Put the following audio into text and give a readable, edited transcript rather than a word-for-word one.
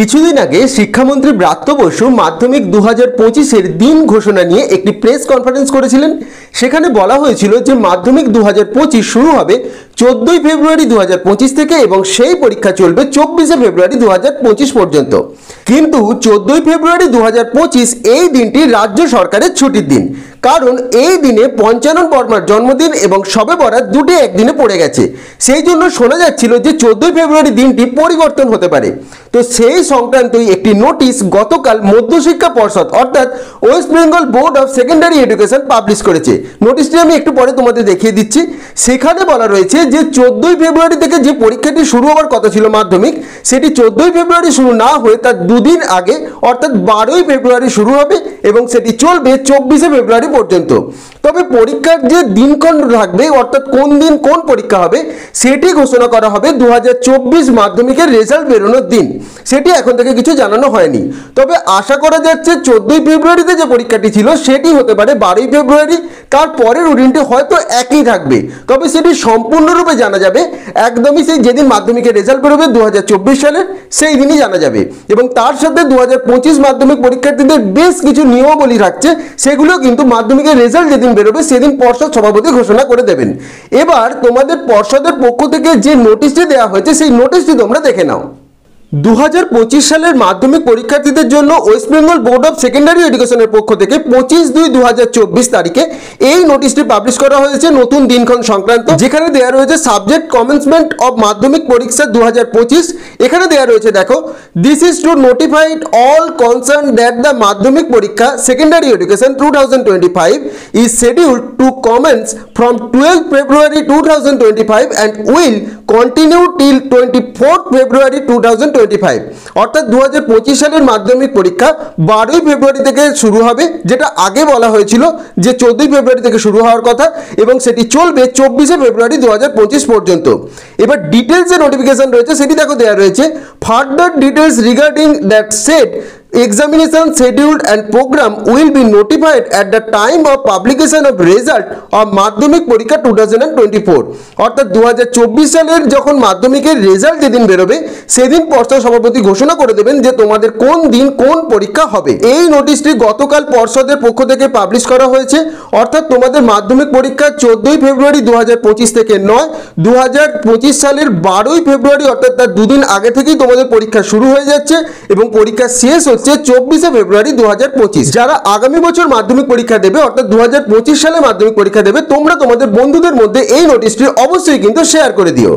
কিছুদিন আগে শিক্ষামন্ত্রী ব্রাত্য বসু মাধ্যমিক 2025-এর দিন ঘোষণা নিয়ে একটি প্রেস কনফারেন্স করেছিলেন। সেখানে বলা হয়েছিল যে মাধ্যমিক 2025 শুরু হবে 14ই ফেব্রুয়ারি 2025 থেকে এবং সেই পরীক্ষা চলবে 24শে ফেব্রুয়ারি 2025 পর্যন্ত। কিন্তু 14ই ফেব্রুয়ারি 2025 এই দিনটি রাজ্য সরকারের ছুটির দিন, কারণ এই দিনে পঞ্চানন বর্মার জন্মদিন এবং শবে বরাত দুটি একদিনে পড়ে গেছে। সেই জন্য শোনা যাচ্ছিল যে 14ই ফেব্রুয়ারি দিনটি পরিবর্তন হতে পারে। তো সেই সংক্রান্তই একটি নোটিশ গতকাল মধ্যশিক্ষা পর্ষদ অর্থাৎ West Bengal board of secondary education publish করেছে। নোটিশটি আমি একটু পরে তোমাদের দেখিয়ে দিচ্ছি। সেখানে বলা রয়েছে যে 14ই ফেব্রুয়ারি থেকে যে পরীক্ষাটি শুরু হওয়ার কথা ছিল মাধ্যমিক, সেটি 14ই ফেব্রুয়ারি শুরু না হয়ে তার দুদিন আগে অর্থাৎ 12ই ফেব্রুয়ারি শুরু হবে এবং সেটি চলবে 24শে ফেব্রুয়ারি পর্যন্ত। তবে পরীক্ষার যে দিনক্ষণ থাকবে অর্থাৎ কোন দিন কোন পরীক্ষা হবে সেটি ঘোষণা করা হবে 2024 মাধ্যমিকের রেজাল্ট বেরোনোর দিন। সেটি এখন থেকে কিছু জানানো হয়নি। তবে আশা করা যাচ্ছে 14ই ফেব্রুয়ারিতে যে পরীক্ষাটি ছিল সেটি হতে পারে 12ই ফেব্রুয়ারি, তারপরের রুটিনটি হয়তো একই থাকবে। তবে সেটি সম্পূর্ণরূপে জানা যাবে একদমই সেই যেদিন মাধ্যমিকের রেজাল্ট বেরোবে 2024 সালের সেই দিনই জানা যাবে। এবং তার সাথে 2025 মাধ্যমিক পরীক্ষার্থীদের বেশ কিছু নিয়মাবলী থাকছে, সেগুলো কিন্তু মাধ্যমিকের রেজাল্ট যেদিন বেরোবে সেদিন পর্ষদ সভাপতি ঘোষণা করে দেবেন। এবার তোমাদের পর্ষদের পক্ষ থেকে যে নোটিশটি দেওয়া হয়েছে সেই নোটিশটি তোমরা দেখে নাও। 2025 সালের মাধ্যমিক পরীক্ষার্থীদের জন্য West Bengal board of secondary এডুকেশনের পক্ষ থেকে 25/2/2024 তারিখে এই নোটিশটি পাবলিশ করা হয়েছে নতুন দিনক্ষণ সংক্রান্ত, যেখানে দেওয়া রয়েছে সাবজেক্ট কমেন্সমেন্ট অফ মাধ্যমিক পরীক্ষা 2025। এখানে দেওয়া রয়েছে, দেখো, this is to notified all concern that the Madhyamik পরীক্ষা secondary education 2025 is scheduled to commence from 12 February 2025 and will continue till 24 February 2025। অর্থাৎ 2025 সালের মাধ্যমিক পরীক্ষা 12ই ফেব্রুয়ারি থেকে শুরু হবে, যেটা আগে বলা হয়েছিল যে 14ই ফেব্রুয়ারি থেকে শুরু হওয়ার কথা, এবং সেটি চলবে 24শে ফেব্রুয়ারি 2025 পর্যন্ত। এবার ডিটেলস যে নোটিফিকেশন রয়েছে সেটি দেখো দেওয়া রয়েছে, further details regarding that set examination schedule and program will be notified at the time of publication of result of মাধ্যমিক পরীক্ষা 2024। অর্থাৎ 2024 সালের যখন মাধ্যমিকের রেজাল্ট যেদিন বেরোবে সেদিন পর্ষদ সভাপতি ঘোষণা করে দেবেন যে তোমাদের কোন দিন কোন পরীক্ষা হবে। এই নোটিশটি গতকাল পর্ষদের পক্ষ থেকে পাবলিশ করা হয়েছে। অর্থাৎ তোমাদের মাধ্যমিক পরীক্ষা 14ই ফেব্রুয়ারি 2025 থেকে নয়, 2025 সালের 12ই ফেব্রুয়ারি অর্থাৎ তার দুদিন আগে থেকেই তোমাদের পরীক্ষা শুরু হয়ে যাচ্ছে এবং পরীক্ষা শেষ হচ্ছে 24শে ফেব্রুয়ারি 2025। যারা আগামী বছর মাধ্যমিক পরীক্ষা দেবে অর্থাৎ 2025 সালে মাধ্যমিক পরীক্ষা দেবে, তোমরা তোমাদের বন্ধুদের মধ্যে এই নোটিশটি অবশ্যই কিন্তু শেয়ার করে দিও।